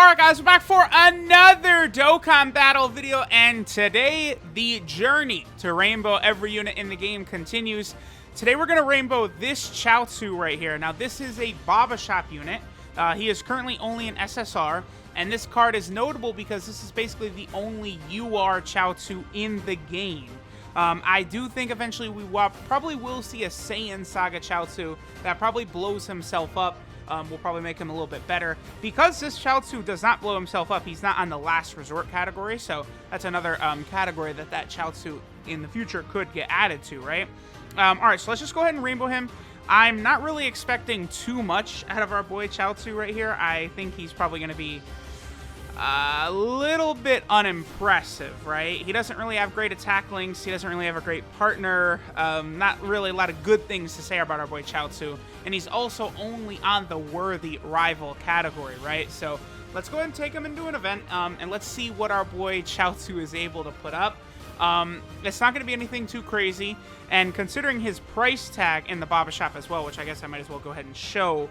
Alright guys, we're back for another Dokkan battle video, and today the journey to rainbow every unit in the game continues. Today we're going to rainbow this CHIAOTZU right here. Now this is a Baba Shop unit. He is currently only an SSR, and this card is notable because this is basically the only UR CHIAOTZU in the game. I do think eventually we probably will see a Saiyan Saga CHIAOTZU that probably blows himself up. We'll probably make him a little bit better. Because this CHIAOTZU does not blow himself up, he's not on the last resort category, so that's another category that CHIAOTZU in the future could get added to, right? Alright, so let's just go ahead and rainbow him. I'm not really expecting too much out of our boy CHIAOTZU right here. I think he's probably going to be a little bit unimpressive, right? He doesn't really have great attack links. He doesn't really have a great partner. Not really a lot of good things to say about our boy CHIAOTZU. And he's also only on the worthy rival category, right? So let's go ahead and take him into an event, and let's see what our boy CHIAOTZU is able to put up. It's not going to be anything too crazy. And considering his price tag in the Baba Shop as well, which I guess I might as well go ahead and show,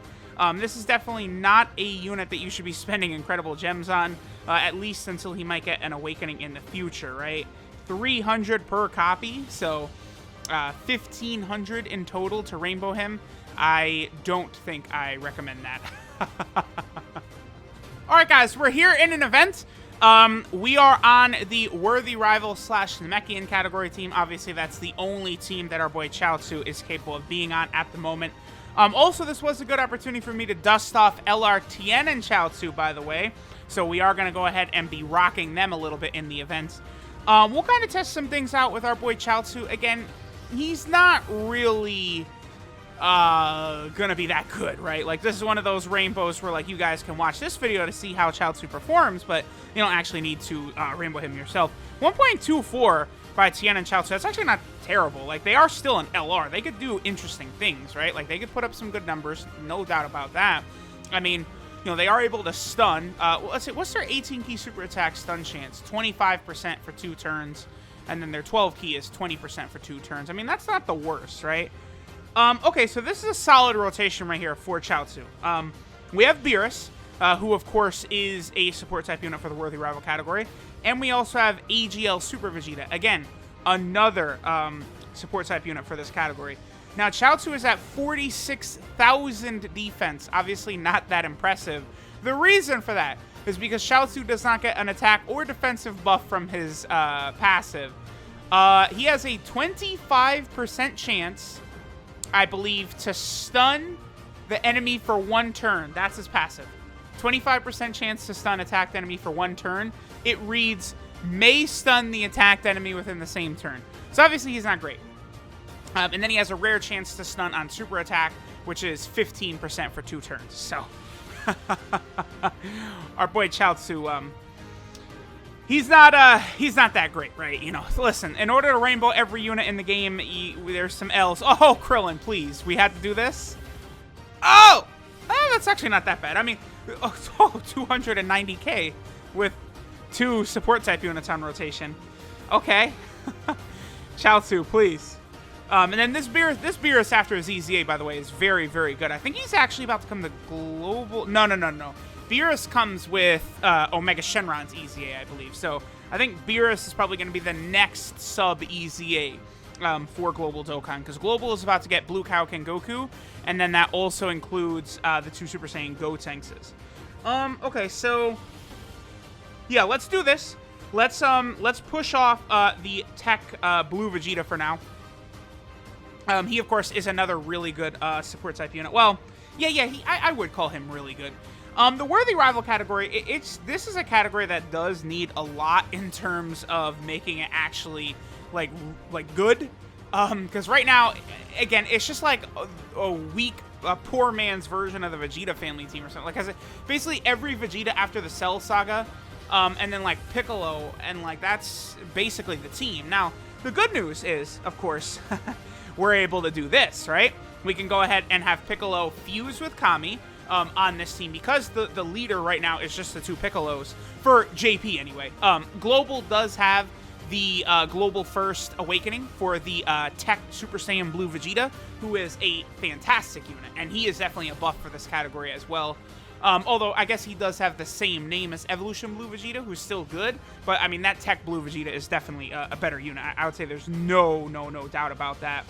this is definitely not a unit that you should be spending incredible gems on, at least until he might get an awakening in the future, right? 300 per copy, so 1,500 in total to rainbow him. I don't think I recommend that. Alright guys, we're here in an event. We are on the Worthy Rival / Namekian category team. Obviously, that's the only team that our boy CHIAOTZU is capable of being on at the moment. Also, this was a good opportunity for me to dust off LRTN and CHIAOTZU, by the way. So we are going to go ahead and be rocking them a little bit in the event. We'll kind of test some things out with our boy CHIAOTZU. Again, he's not really gonna be that good, right? Like, this is one of those rainbows where, like, you guys can watch this video to see how CHIAOTZU performs, but you don't actually need to rainbow him yourself. 1.24 by Tien and CHIAOTZU, that's actually not terrible. Like, they are still an LR. They could do interesting things, right? Like, they could put up some good numbers, no doubt about that. I mean, you know, they are able to stun. Let's see, what's their 18 key super attack stun chance? 25% for 2 turns, and then their 12 key is 20% for 2 turns. I mean, that's not the worst, right? Okay, so this is a solid rotation right here for CHIAOTZU. We have Beerus, who of course is a support type unit for the Worthy Rival category, and we also have AGL Super Vegeta, again, another support type unit for this category. Now, CHIAOTZU is at 46,000 defense, obviously not that impressive. The reason for that is because CHIAOTZU does not get an attack or defensive buff from his passive. He has a 25% chance, I believe, to stun the enemy for 1 turn. That's his passive. 25% chance to stun attacked enemy for 1 turn. It reads, may stun the attacked enemy within the same turn. So obviously he's not great. And then he has a rare chance to stun on super attack, which is 15% for 2 turns. So our boy CHIAOTZU, he's not that great, right? You know, listen, in order to rainbow every unit in the game, there's some L's. Oh, Krillin, please. We had to do this? Oh! That's actually not that bad. I mean, 290k with 2 support type units on rotation. Okay. CHIAOTZU, please. And then this Beerus after his EZA, by the way, is very, very good. I think he's actually about to come to global. No. Beerus comes with Omega Shenron's EZA, I believe. So I think Beerus is probably going to be the next sub-EZA for Global Dokkan, because Global is about to get Blue Kaioken Goku, and then that also includes the 2 Super Saiyan Gotenks. Okay, so yeah, let's do this. Let's push off the Tech Blue Vegeta for now. He, of course, is another really good support type unit. Well, yeah, I would call him really good. The Worthy Rival category, this is a category that does need a lot in terms of making it actually, like good. Because right now, again, it's just like a weak, poor man's version of the Vegeta family team or something. Like, because basically every Vegeta after the Cell Saga, and then, like, Piccolo, and, like, that's basically the team. Now, the good news is, of course, we're able to do this, right? We can go ahead and have Piccolo fuse with Kami on this team, because the leader right now is just the 2 Piccolos, for JP anyway. Global does have the Global First Awakening for the Tech Super Saiyan Blue Vegeta, who is a fantastic unit, and he is definitely a buff for this category as well. Although, I guess he does have the same name as Evolution Blue Vegeta, who's still good. But, I mean, that Tech Blue Vegeta is definitely a better unit. I would say there's no doubt about that.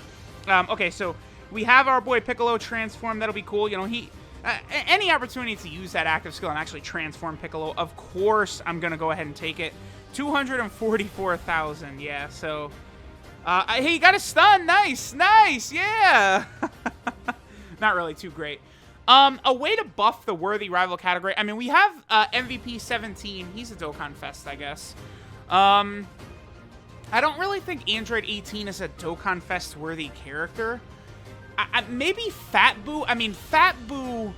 Okay, so we have our boy Piccolo transform. That'll be cool. You know, any opportunity to use that active skill and actually transform Piccolo, of course, I'm going to go ahead and take it. 244,000, yeah, so... hey, he got a stun. Nice, yeah. Not really too great. A way to buff the worthy rival category. I mean, we have MVP 17. He's a Dokkan Fest, I guess. I don't really think Android 18 is a Dokkan Fest worthy character. Maybe Fat Boo. I mean, Fat Boo.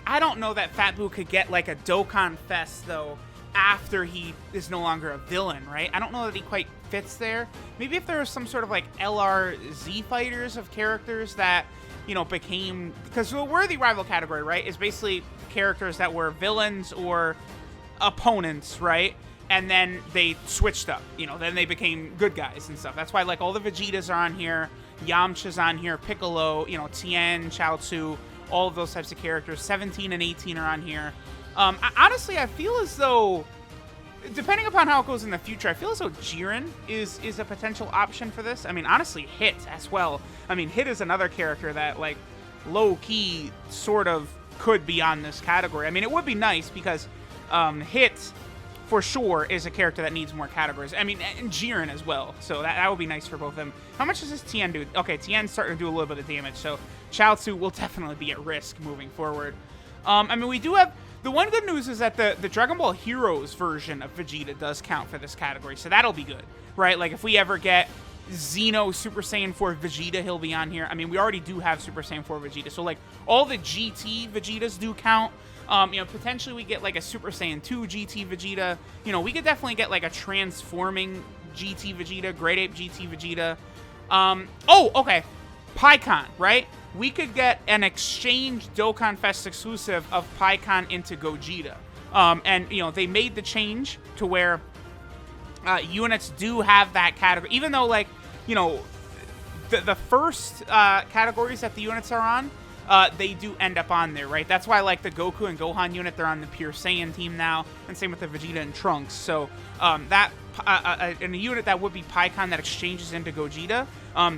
I don't know that Fat Boo could get like a Dokkan Fest though after he is no longer a villain, right? I don't know that he quite fits there. Maybe if there was some sort of like LRZ fighters of characters that, you know, became, because the worthy rival category, right, is basically characters that were villains or opponents, right? And then they switched up, you know, then they became good guys and stuff. That's why, like, all the Vegetas are on here, Yamcha's on here, Piccolo, you know, Tien, CHIAOTZU, all of those types of characters. 17 and 18 are on here. Honestly, I feel as though, depending upon how it goes in the future, I feel as though Jiren is a potential option for this. I mean, honestly, Hit as well. I mean, Hit is another character that, like, low-key sort of could be on this category. I mean, it would be nice because Hit, for sure, is a character that needs more categories. I mean, and Jiren as well. So that would be nice for both of them. How much does this Tien do? Okay, Tien's starting to do a little bit of damage, so CHIAOTZU will definitely be at risk moving forward. I mean, we do have... The one good news is that the Dragon Ball Heroes version of Vegeta does count for this category, so that'll be good, right? Like, if we ever get Xeno Super Saiyan 4 Vegeta, he'll be on here. I mean, we already do have Super Saiyan 4 Vegeta, so, like, all the GT Vegetas do count. You know, potentially we get, like, a Super Saiyan 2 GT Vegeta. You know, we could definitely get, like, a transforming GT Vegeta, Great Ape GT Vegeta. Oh, okay. Pikkon, right? We could get an exchange Dokkan Fest exclusive of Pikkon into Gogeta. And, you know, they made the change to where units do have that category. Even though, like, you know, the first categories that the units are on, they do end up on there, right? That's why, like, the Goku and Gohan unit, they're on the Pure Saiyan team now, and same with the Vegeta and Trunks. So, that in a unit that would be Pikkon that exchanges into Gogeta,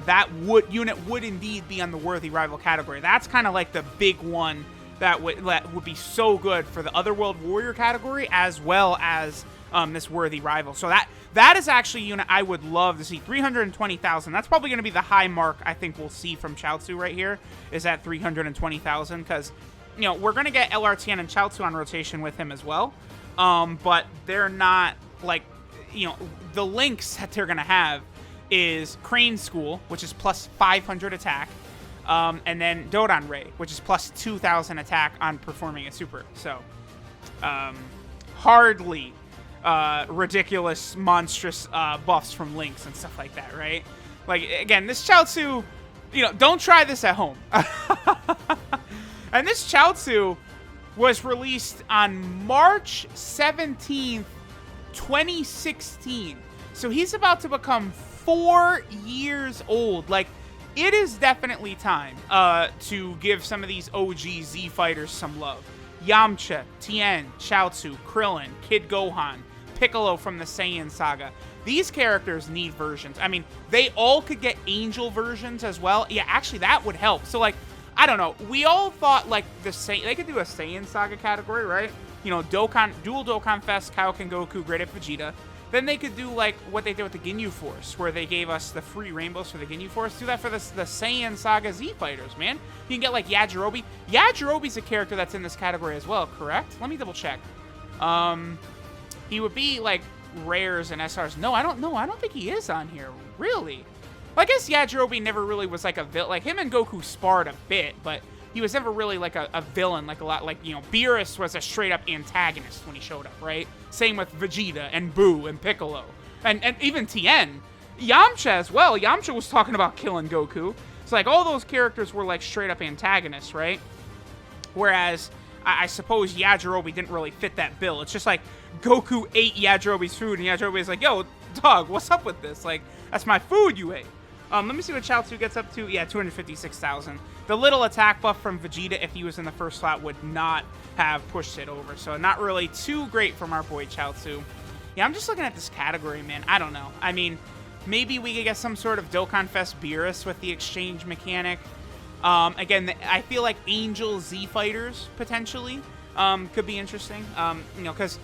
that unit would indeed be on the worthy rival category. That's kind of like the big one that would be so good for the Otherworld Warrior category as well as this worthy rival. So that is actually a unit I would love to see. 320,000. That's probably going to be the high mark I think we'll see from CHIAOTZU right here, is at 320,000, because, you know, we're going to get LRTN and CHIAOTZU on rotation with him as well, but they're not, like, you know, the links that they're going to have is Crane School, which is plus 500 attack, and then Dodon Ray, which is plus 2,000 attack on performing a super. So, hardly ridiculous, monstrous buffs from links and stuff like that, right? Like, again, this CHIAOTZU, you know, don't try this at home. And this CHIAOTZU was released on March 17th, 2016. So he's about to become 4 years old. Like, it is definitely time to give some of these OG Z fighters some love. Yamcha, Tien, CHIAOTZU, Krillin, Kid Gohan, Piccolo from the Saiyan Saga. These characters need versions. I mean, they all could get angel versions as well. Yeah, actually, that would help. So, like, I don't know. We all thought, like, they could do a Saiyan Saga category, right? You know, dual Dokkan Fest, Kaioken Goku, Great Ape Vegeta. Then they could do, like, what they did with the Ginyu Force, where they gave us the free rainbows for the Ginyu Force. Do that for the Saiyan Saga Z fighters, man. You can get, like, Yajirobe. Yajirobe's a character that's in this category as well, correct? Let me double check. He would be, like, rares and SRs. No, I don't think he is on here. Really? Well, I guess Yajirobe never really was, like, a villain. Like, him and Goku sparred a bit, but he was never really, like, a villain, like, a lot. Like, you know, Beerus was a straight-up antagonist when he showed up, right? Same with Vegeta and Boo and Piccolo. And even Tien. Yamcha as well. Yamcha was talking about killing Goku. So, like, all those characters were, like, straight-up antagonists, right? Whereas, I suppose Yajirobe didn't really fit that bill. It's just like Goku ate Yajirobe's food, and Yajirobe's like, yo, dog, what's up with this? Like, that's my food you ate. Let me see what Chiaotzu gets up to. Yeah, 256,000. The little attack buff from Vegeta, if he was in the first slot, would not have pushed it over. So not really too great from our boy Chiaotzu. Yeah, I'm just looking at this category, man. I don't know. I mean, maybe we could get some sort of Dokkan Fest Beerus with the exchange mechanic. Again, I feel like Angel Z Fighters, potentially, could be interesting. You know, because...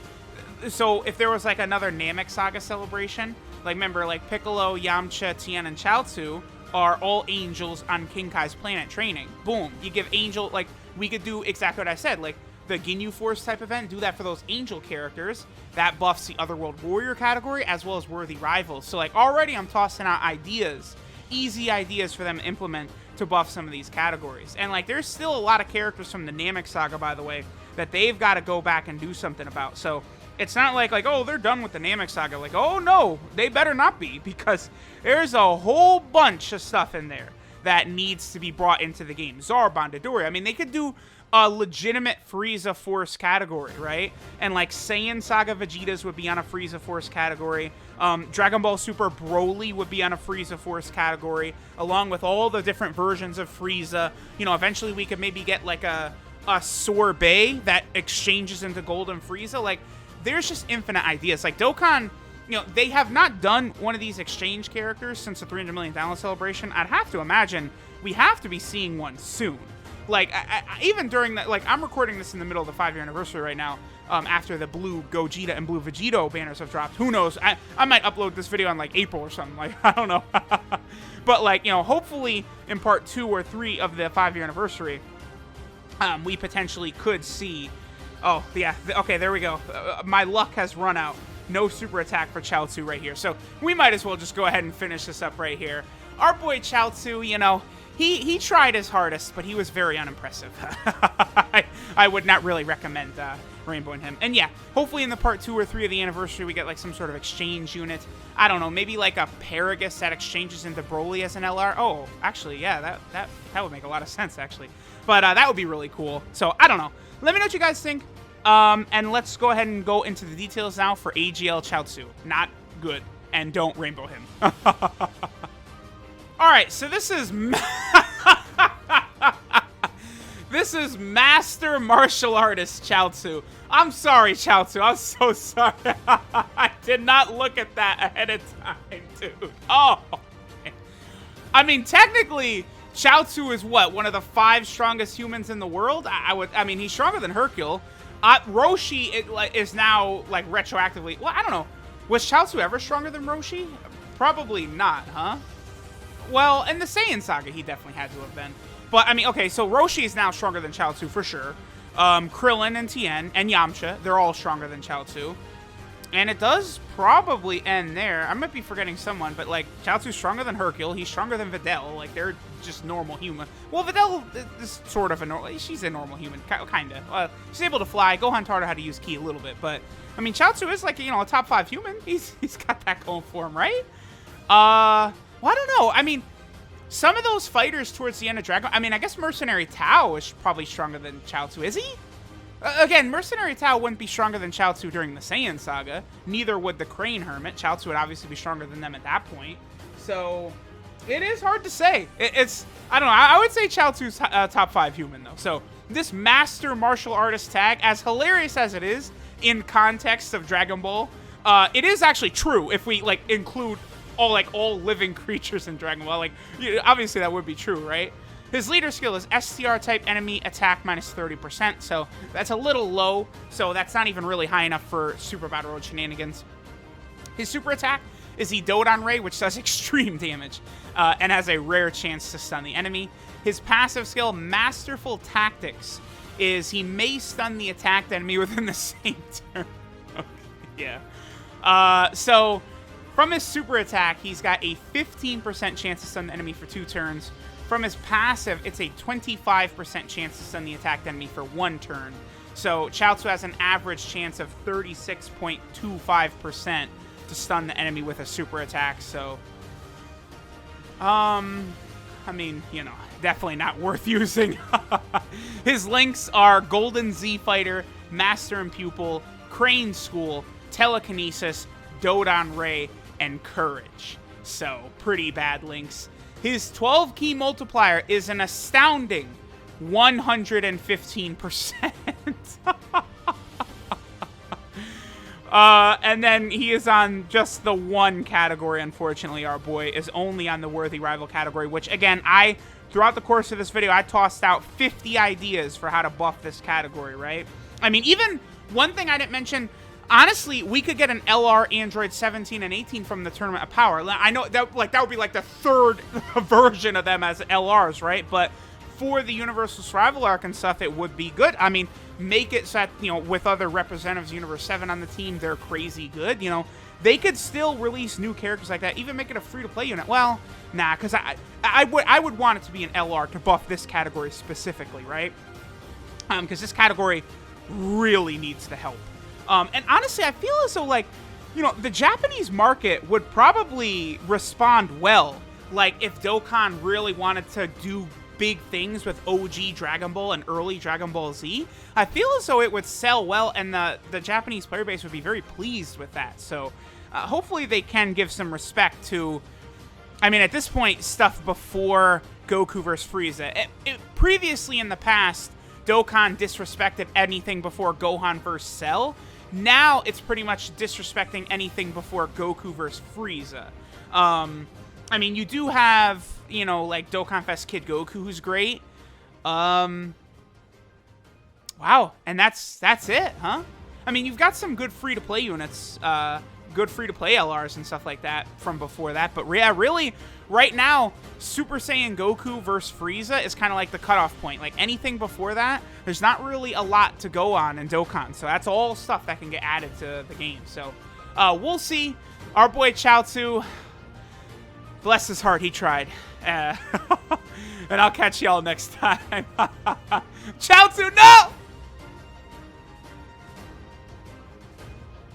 So, if there was, like, another Namek Saga celebration, like, remember, like, Piccolo, Yamcha, Tien, and Chiaotzu are all angels on King Kai's planet training. Boom. You give Angel, like, we could do exactly what I said, like, the Ginyu Force type event, do that for those Angel characters. That buffs the Otherworld Warrior category, as well as Worthy Rivals. So, like, already I'm tossing out ideas, easy ideas for them to implement to buff some of these categories. And, like, there's still a lot of characters from the Namek Saga, by the way, that they've got to go back and do something about. So, it's not like, oh, they're done with the Namek Saga. Like, oh, no, they better not be, because there's a whole bunch of stuff in there that needs to be brought into the game. Zarbon, Dodoria. I mean, they could do a legitimate Frieza Force category, right? And, like, Saiyan Saga Vegetas would be on a Frieza Force category. Dragon Ball Super Broly would be on a Frieza Force category, along with all the different versions of Frieza. You know, eventually we could maybe get, like, a Sorbet that exchanges into Golden Frieza. Like, there's just infinite ideas. Like, Dokkan, you know, they have not done one of these exchange characters since the 300 million download celebration. I'd have to imagine we have to be seeing one soon. Like, even during that, like, I'm recording this in the middle of the 5-year anniversary right now, after the blue Gogeta and blue Vegito banners have dropped. Who knows? I might upload this video in, like, April or something. Like, I don't know. But, like, you know, hopefully in part 2 or 3 of the 5-year anniversary, we potentially could see... Oh, yeah. Okay, there we go. My luck has run out. No super attack for Chiaotzu right here. So we might as well just go ahead and finish this up right here. Our boy Chiaotzu, you know, he tried his hardest, but he was very unimpressive. I would not really recommend rainbowing him. And yeah, hopefully in the part 2 or 3 of the anniversary, we get like some sort of exchange unit. I don't know, maybe like a Paragus that exchanges into Broly as an LR. Oh, actually, yeah, that would make a lot of sense, actually. But that would be really cool. So I don't know. Let me know what you guys think. And let's go ahead and go into the details now for AGL Chiaotzu. Not good. And don't rainbow him. Alright, so this is... This is Master Martial Artist Chiaotzu. I'm sorry, Chiaotzu. I'm so sorry. I did not look at that ahead of time, dude. Oh. Man. I mean, technically... Chiaotzu is what? One of the 5 strongest humans in the world? I mean, he's stronger than Hercule. Roshi is now, like, retroactively... Well, I don't know. Was Chiaotzu ever stronger than Roshi? Probably not, huh? Well, in the Saiyan Saga, he definitely had to have been. But, I mean, okay, so Roshi is now stronger than Chiaotzu for sure. Krillin and Tien and Yamcha, they're all stronger than Chiaotzu. And it does probably end there. I might be forgetting someone, but, like, Chiaotzu's stronger than Hercule. He's stronger than Videl. Like, they're just normal human. Well, Videl is sort of a normal... She's a normal human, kind of. She's able to fly. Gohan taught her how to use Ki a little bit. But, I mean, Chiaotzu is, like, you know, a top 5 human. He's got that going for him, right? Well, I don't know. I mean, some of those fighters towards the end of Dragon... I mean, I guess Mercenary Tao is probably stronger than Chiaotzu. Is he? Again, Mercenary Tao wouldn't be stronger than Chiaotzu during the Saiyan Saga. Neither would the Crane Hermit. Chiaotzu would obviously be stronger than them at that point. So, it is hard to say. It's, I don't know. I would say Chiaotzu's top 5 human, though. So, this Master Martial Artist tag, as hilarious as it is in context of Dragon Ball, it is actually true if we, like, include all living creatures in Dragon Ball. Like, obviously that would be true, right? His leader skill is STR-type enemy attack minus 30%, so that's a little low, so that's not even really high enough for Super Battle Road shenanigans. His super attack is the Dodon Ray, which does extreme damage, and has a rare chance to stun the enemy. His passive skill, Masterful Tactics, is he may stun the attacked enemy within the same turn. Okay, yeah. So, from his super attack, he's got a 15% chance to stun the enemy for 2 turns. From his passive, it's a 25% chance to stun the attacked enemy for 1 turn. So Chiaotzu has an average chance of 36.25% to stun the enemy with a super attack. So, I mean, you know, definitely not worth using. His links are Golden Z Fighter, Master and Pupil, Crane School, Telekinesis, Dodon Ray, and Courage. So, pretty bad links. His 12 key multiplier is an astounding 115%. And then he is on just the one category, unfortunately. Our boy is only on the worthy rival category, which, again, throughout the course of this video, I tossed out 50 ideas for how to buff this category, right? I mean, even one thing I didn't mention, honestly, we could get an LR Android 17 and 18 from the Tournament of Power. I know that would be like the third version of them as LRs, right? But for the Universal Survival Arc and stuff, it would be good. I mean, make it so that, you know, with other representatives, Universe 7 on the team, they're crazy good. You know, they could still release new characters like that, even make it a free-to-play unit. Well, nah, because I would want it to be an LR to buff this category specifically, right? Because this category really needs the help. And honestly, I feel as though, like, you know, the Japanese market would probably respond well, like, if Dokkan really wanted to do big things with OG Dragon Ball and early Dragon Ball Z. I feel as though it would sell well, and the Japanese player base would be very pleased with that. So hopefully they can give some respect to, I mean, at this point, stuff before Goku vs. Frieza. Previously in the past, Dokkan disrespected anything before Gohan vs. Cell. Now it's pretty much disrespecting anything before Goku vs. Frieza. I mean, you do have, you know, like, Dokkan Fest Kid Goku, who's great. Wow, and that's it, huh? I mean, you've got some good free-to-play units, good free-to-play LRs and stuff like that from before that. But yeah, really, right now, Super Saiyan Goku versus Frieza is kind of like the cutoff point. Like, anything before that, there's not really a lot to go on in Dokkan. So that's all stuff that can get added to the game. So we'll see. Our boy CHIAOTZU, bless his heart, he tried. And I'll catch y'all next time. CHIAOTZU, no!